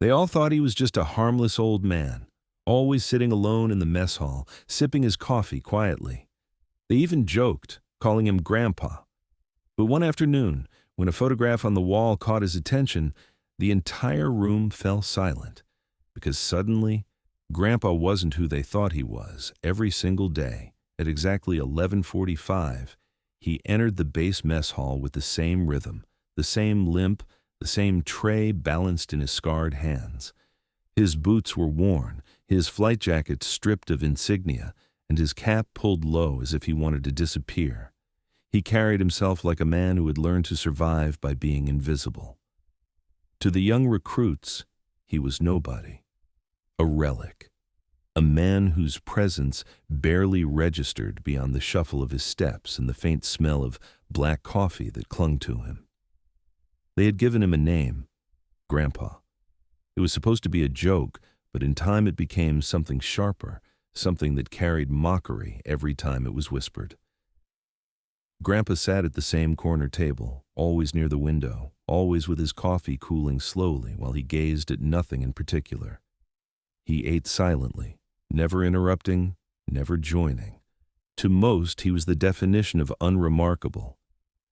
They all thought he was just a harmless old man, always sitting alone in the mess hall, sipping his coffee quietly. They even joked, calling him Grandpa. But one afternoon, when a photograph on the wall caught his attention, the entire room fell silent, because suddenly, Grandpa wasn't who they thought he was. Every single day, at exactly 11:45, he entered the base mess hall with the same rhythm, the same limp, the same tray balanced in his scarred hands. His boots were worn, his flight jacket stripped of insignia, and his cap pulled low as if he wanted to disappear. He carried himself like a man who had learned to survive by being invisible. To the young recruits, he was nobody. A relic. A man whose presence barely registered beyond the shuffle of his steps and the faint smell of black coffee that clung to him. They had given him a name, Grandpa. It was supposed to be a joke, but in time it became something sharper, something that carried mockery every time it was whispered. Grandpa sat at the same corner table, always near the window, always with his coffee cooling slowly while he gazed at nothing in particular. He ate silently, never interrupting, never joining. To most, he was the definition of unremarkable.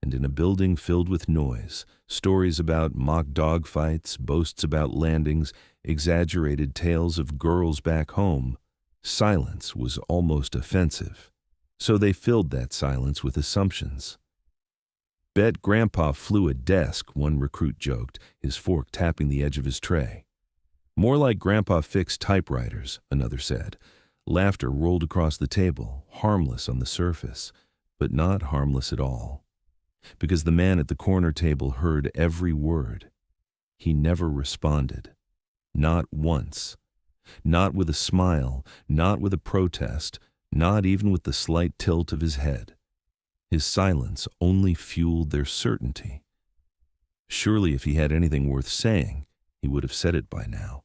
And in a building filled with noise, stories about mock dogfights, boasts about landings, exaggerated tales of girls back home, silence was almost offensive. So they filled that silence with assumptions. "Bet Grandpa flew a desk," one recruit joked, his fork tapping the edge of his tray. "More like Grandpa fixed typewriters," another said. Laughter rolled across the table, harmless on the surface, but not harmless at all. Because the man at the corner table heard every word. He never responded. Not once. Not with a smile, not with a protest, not even with the slight tilt of his head. His silence only fueled their certainty. Surely if he had anything worth saying, he would have said it by now.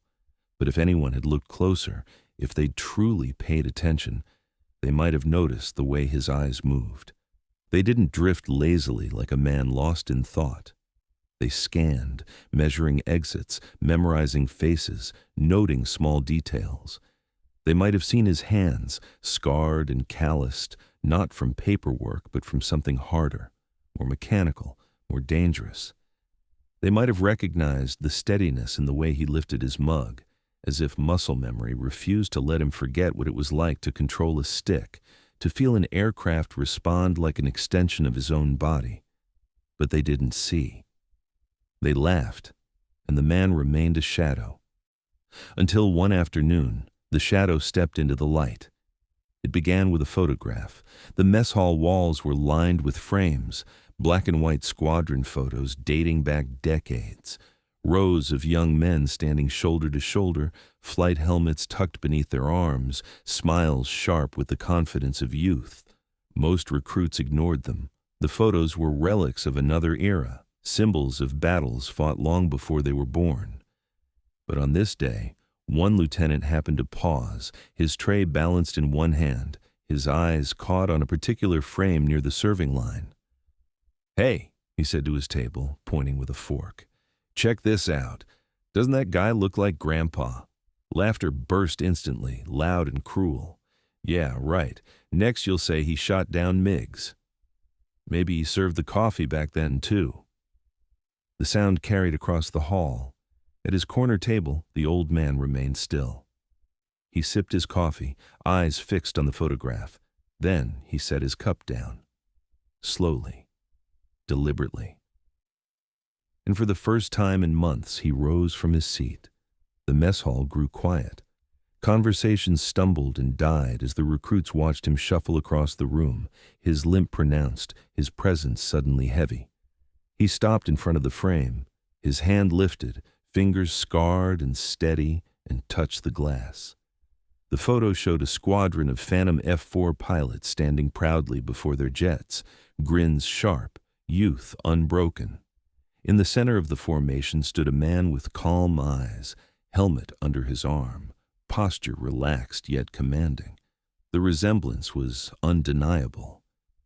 But if anyone had looked closer, if they'd truly paid attention, they might have noticed the way his eyes moved. They didn't drift lazily like a man lost in thought. They scanned, measuring exits, memorizing faces, noting small details. They might have seen his hands, scarred and calloused, not from paperwork, but from something harder, more mechanical, more dangerous. They might have recognized the steadiness in the way he lifted his mug, as if muscle memory refused to let him forget what it was like to control a stick, to feel an aircraft respond like an extension of his own body. But they didn't see. They laughed, and the man remained a shadow. Until one afternoon, the shadow stepped into the light. It began with a photograph. The mess hall walls were lined with frames, black and white squadron photos dating back decades. Rows of young men standing shoulder to shoulder, flight helmets tucked beneath their arms, smiles sharp with the confidence of youth. Most recruits ignored them. The photos were relics of another era, symbols of battles fought long before they were born. But on this day, one lieutenant happened to pause, his tray balanced in one hand, his eyes caught on a particular frame near the serving line. "Hey," he said to his table, pointing with a fork. "Check this out. Doesn't that guy look like Grandpa?" Laughter burst instantly, loud and cruel. "Yeah, right. Next you'll say he shot down MiGs. Maybe he served the coffee back then, too." The sound carried across the hall. At his corner table, the old man remained still. He sipped his coffee, eyes fixed on the photograph. Then he set his cup down. Slowly, deliberately. And for the first time in months, he rose from his seat. The mess hall grew quiet. Conversations stumbled and died as the recruits watched him shuffle across the room, his limp pronounced, his presence suddenly heavy. He stopped in front of the frame, his hand lifted, fingers scarred and steady, and touched the glass. The photo showed a squadron of Phantom F-4 pilots standing proudly before their jets, grins sharp, youth unbroken. In the center of the formation stood a man with calm eyes, helmet under his arm, posture relaxed yet commanding. The resemblance was undeniable.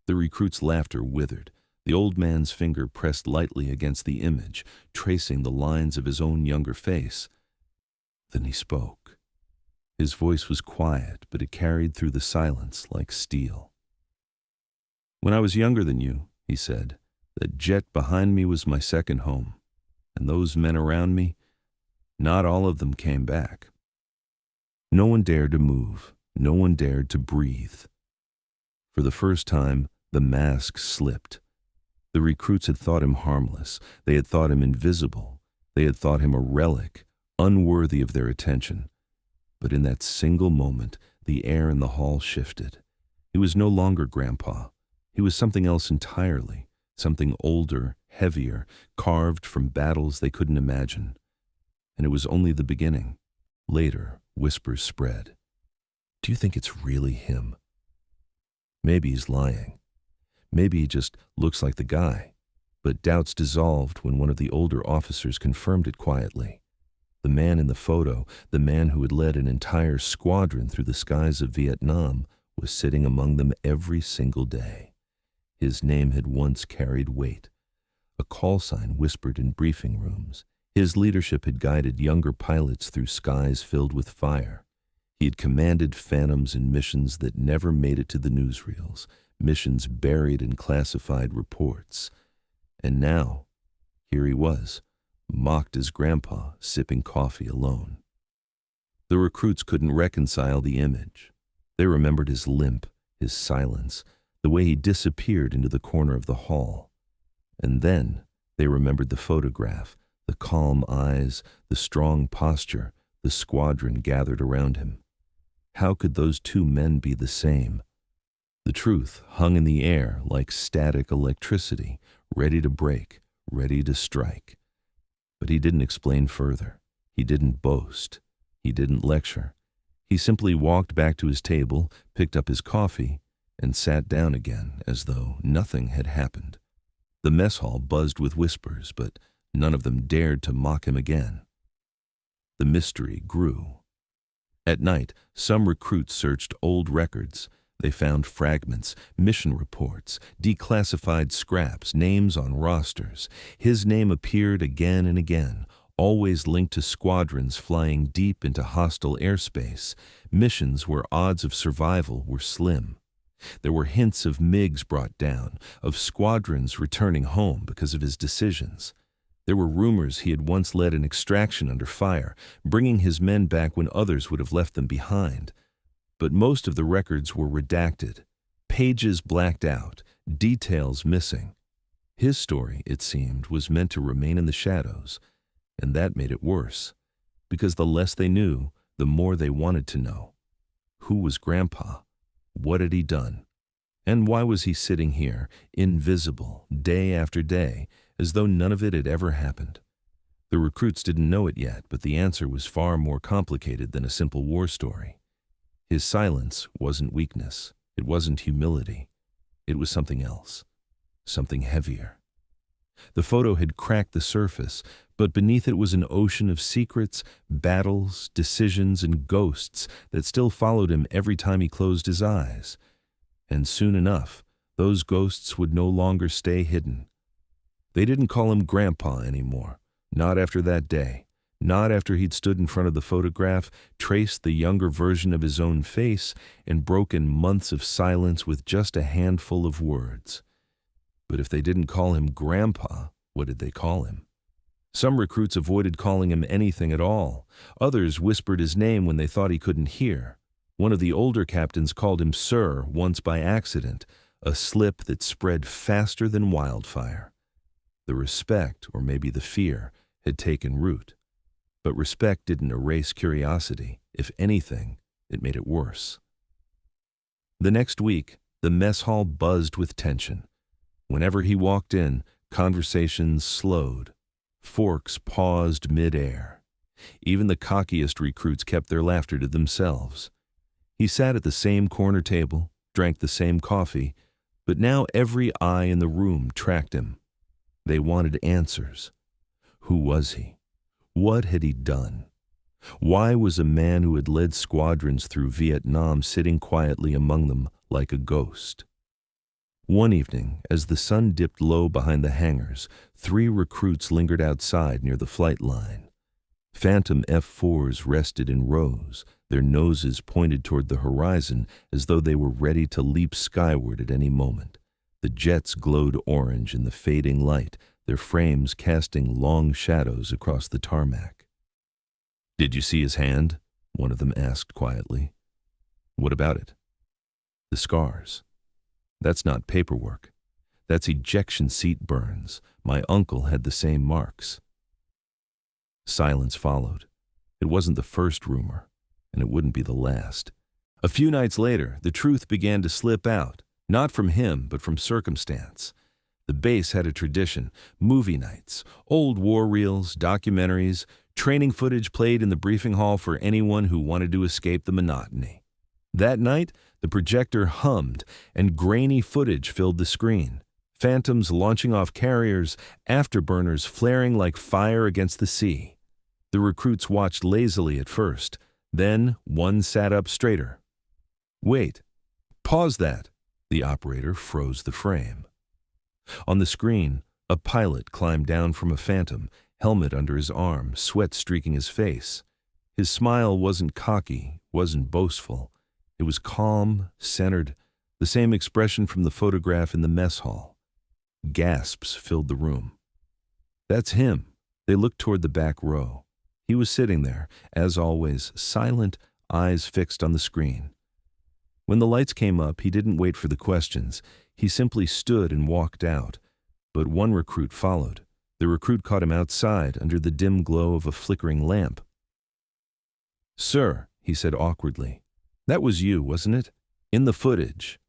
The recruit's laughter withered. The old man's finger pressed lightly against the image, tracing the lines of his own younger face. Then he spoke. His voice was quiet, but it carried through the silence like steel. "When I was younger than you," he said, "that jet behind me was my second home. And those men around me, not all of them came back." No one dared to move. No one dared to breathe. For the first time, the mask slipped. The recruits had thought him harmless. They had thought him invisible. They had thought him a relic, unworthy of their attention. But in that single moment, the air in the hall shifted. He was no longer Grandpa. He was something else entirely, something older, heavier, carved from battles they couldn't imagine. And it was only the beginning. Later, whispers spread. "Do you think it's really him? Maybe he's lying. Maybe he just looks like the guy." But doubts dissolved when one of the older officers confirmed it quietly. The man in the photo, the man who had led an entire squadron through the skies of Vietnam, was sitting among them every single day. His name had once carried weight. A call sign whispered in briefing rooms. His leadership had guided younger pilots through skies filled with fire. He had commanded phantoms in missions that never made it to the newsreels, missions buried in classified reports. And now, here he was, mocked as Grandpa, sipping coffee alone. The recruits couldn't reconcile the image. They remembered his limp, his silence, the way he disappeared into the corner of the hall. And then they remembered the photograph, the calm eyes, the strong posture, the squadron gathered around him. How could those two men be the same? The truth hung in the air like static electricity, ready to break, ready to strike. But he didn't explain further. He didn't boast. He didn't lecture. He simply walked back to his table, picked up his coffee, and sat down again as though nothing had happened. The mess hall buzzed with whispers, but none of them dared to mock him again. The mystery grew. At night, some recruits searched old records. They found fragments, mission reports, declassified scraps, names on rosters. His name appeared again and again, always linked to squadrons flying deep into hostile airspace, missions where odds of survival were slim. There were hints of MiGs brought down, of squadrons returning home because of his decisions. There were rumors he had once led an extraction under fire, bringing his men back when others would have left them behind. But most of the records were redacted, pages blacked out, details missing. His story, it seemed, was meant to remain in the shadows, and that made it worse, because the less they knew, the more they wanted to know. Who was Grandpa? What had he done? And why was he sitting here, invisible, day after day, as though none of it had ever happened? The recruits didn't know it yet, but the answer was far more complicated than a simple war story. His silence wasn't weakness. It wasn't humility. It was something else, something heavier. The photo had cracked the surface, but beneath it was an ocean of secrets, battles, decisions, and ghosts that still followed him every time he closed his eyes. And soon enough, those ghosts would no longer stay hidden. They didn't call him Grandpa anymore, not after that day, not after he'd stood in front of the photograph, traced the younger version of his own face, and broken months of silence with just a handful of words. But if they didn't call him Grandpa, what did they call him? Some recruits avoided calling him anything at all. Others whispered his name when they thought he couldn't hear. One of the older captains called him Sir once by accident, a slip that spread faster than wildfire. The respect, or maybe the fear, had taken root. But respect didn't erase curiosity. If anything, it made it worse. The next week, the mess hall buzzed with tension. Whenever he walked in, conversations slowed. Forks paused mid-air. Even the cockiest recruits kept their laughter to themselves. He sat at the same corner table, drank the same coffee, but now every eye in the room tracked him. They wanted answers. Who was he? What had he done? Why was a man who had led squadrons through Vietnam sitting quietly among them like a ghost? One evening, as the sun dipped low behind the hangars, 3 recruits lingered outside near the flight line. Phantom F-4s rested in rows, their noses pointed toward the horizon as though they were ready to leap skyward at any moment. The jets glowed orange in the fading light, their frames casting long shadows across the tarmac. "Did you see his hand?" one of them asked quietly. "What about it?" "The scars. That's not paperwork. That's ejection seat burns. My uncle had the same marks." Silence followed. It wasn't the first rumor, and it wouldn't be the last. A few nights later, the truth began to slip out, not from him, but from circumstance. The base had a tradition: movie nights, old war reels, documentaries, training footage played in the briefing hall for anyone who wanted to escape the monotony. That night, the projector hummed, and grainy footage filled the screen. Phantoms launching off carriers, afterburners flaring like fire against the sea. The recruits watched lazily at first. Then one sat up straighter. "Wait. Pause that." The operator froze the frame. On the screen, a pilot climbed down from a Phantom, helmet under his arm, sweat streaking his face. His smile wasn't cocky, wasn't boastful. It was calm, centered, the same expression from the photograph in the mess hall. Gasps filled the room. "That's him." They looked toward the back row. He was sitting there, as always, silent, eyes fixed on the screen. When the lights came up, he didn't wait for the questions. He simply stood and walked out. But one recruit followed. The recruit caught him outside, under the dim glow of a flickering lamp. "Sir," he said awkwardly, "that was you, wasn't it? In the footage."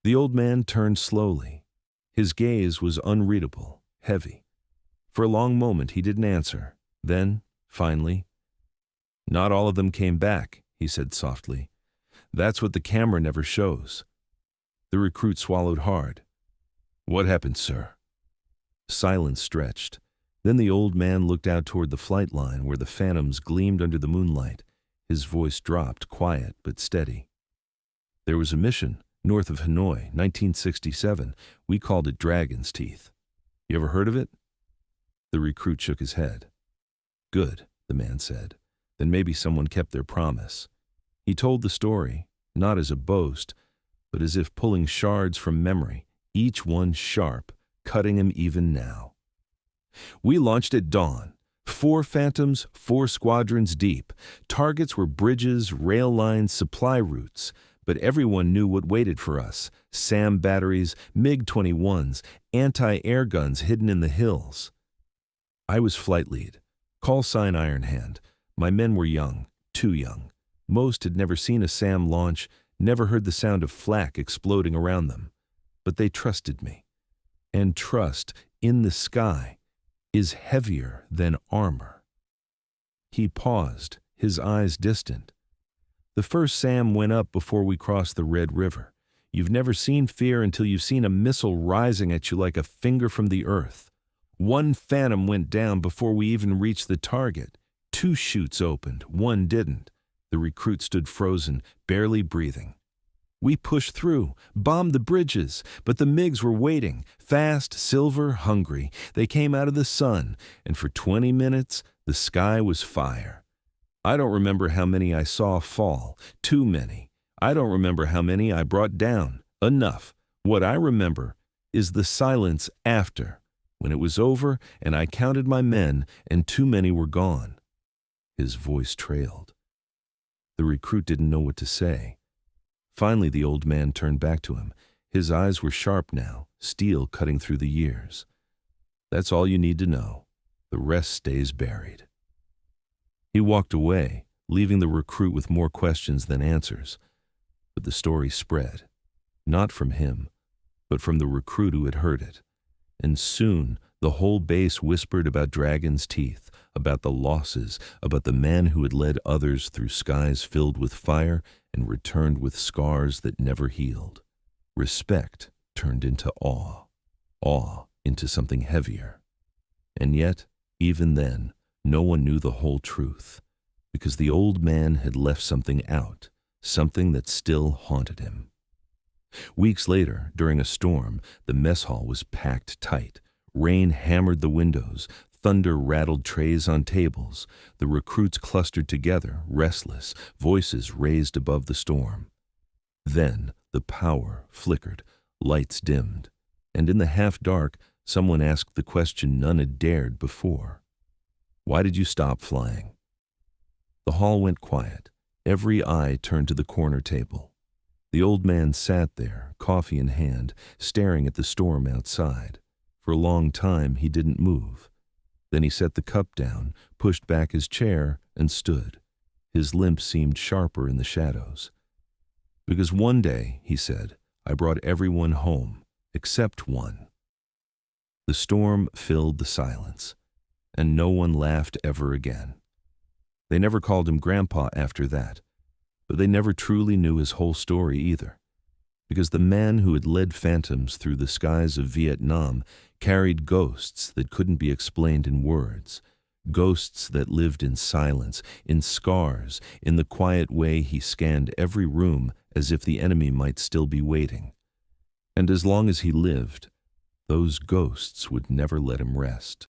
The old man turned slowly. His gaze was unreadable, heavy. For a long moment he didn't answer. Then, finally, "Not all of them came back," he said softly. "That's what the camera never shows." The recruit swallowed hard. "What happened, sir?" Silence stretched. Then the old man looked out toward the flight line where the Phantoms gleamed under the moonlight. His voice dropped, quiet but steady. "There was a mission north of Hanoi, 1967. We called it Dragon's Teeth. You ever heard of it?" The recruit shook his head. "Good," the man said. "Then maybe someone kept their promise." He told the story, not as a boast, but as if pulling shards from memory, each one sharp, cutting him even now. "We launched at dawn. 4 Phantoms, 4 squadrons deep. Targets were bridges, rail lines, supply routes. But everyone knew what waited for us: SAM batteries, MiG-21s, anti-air guns hidden in the hills. I was flight lead. Call sign Iron Hand. My men were young, too young. Most had never seen a SAM launch, never heard the sound of flak exploding around them. But they trusted me. And trust, in the sky, is heavier than armor." He paused, his eyes distant. "The first SAM went up before we crossed the Red River. You've never seen fear until you've seen a missile rising at you like a finger from the earth. 1 Phantom went down before we even reached the target. 2 chutes opened, 1 didn't." The recruit stood frozen, barely breathing. "We pushed through, bombed the bridges, but the MiGs were waiting, fast, silver, hungry. They came out of the sun, and for 20 minutes, the sky was fire. I don't remember how many I saw fall, too many. I don't remember how many I brought down, enough. What I remember is the silence after, when it was over and I counted my men and too many were gone." His voice trailed. The recruit didn't know what to say. Finally, the old man turned back to him. His eyes were sharp now, steel cutting through the years. "That's all you need to know. The rest stays buried." He walked away, leaving the recruit with more questions than answers. But the story spread, not from him, but from the recruit who had heard it. And soon the whole base whispered about Dragon's Teeth, about the losses, about the man who had led others through skies filled with fire and returned with scars that never healed. Respect turned into awe, awe into something heavier. And yet, even then, no one knew the whole truth, because the old man had left something out, something that still haunted him. Weeks later, during a storm, the mess hall was packed tight. Rain hammered the windows. Thunder rattled trays on tables. The recruits clustered together, restless, voices raised above the storm. Then the power flickered, lights dimmed, and in the half-dark, someone asked the question none had dared before. Why did you stop flying? The hall went quiet. Every eye turned to the corner table. The old man sat there, coffee in hand, staring at the storm outside. For a long time he didn't move. Then he set the cup down, pushed back his chair, and stood. His limp seemed sharper in the shadows. Because one day, he said, I brought everyone home, except one. The storm filled the silence, and no one laughed ever again. They never called him Grandpa after that, but they never truly knew his whole story either, because the man who had led phantoms through the skies of Vietnam carried ghosts that couldn't be explained in words, ghosts that lived in silence, in scars, in the quiet way he scanned every room as if the enemy might still be waiting. And as long as he lived, those ghosts would never let him rest.